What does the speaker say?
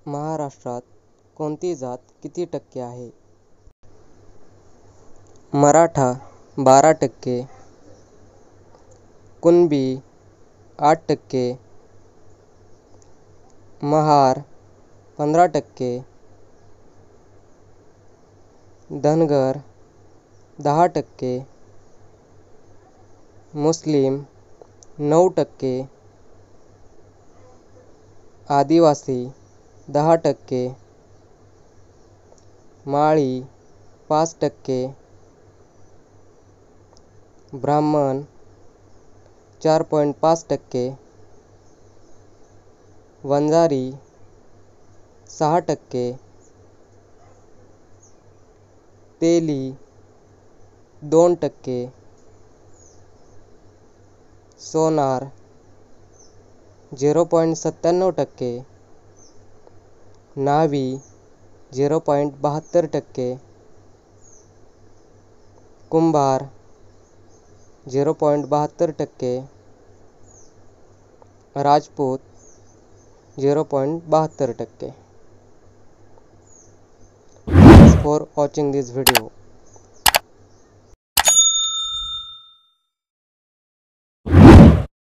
महाराष्ट्रात कोणती जात किती टक्के आहे? मराठा 12%, कुणबी 8%, महार 15%, धनगर 10%, मुस्लिम 9%, आदिवासी 10%, माळी 5%, ब्राह्मण 4.5%, वंजारी 6%, तेली 2%, सोनार 0.97%, न्हावी 0.72%, कुंभार 0.72%, Rajput 0.72%. Thanks for watching this video.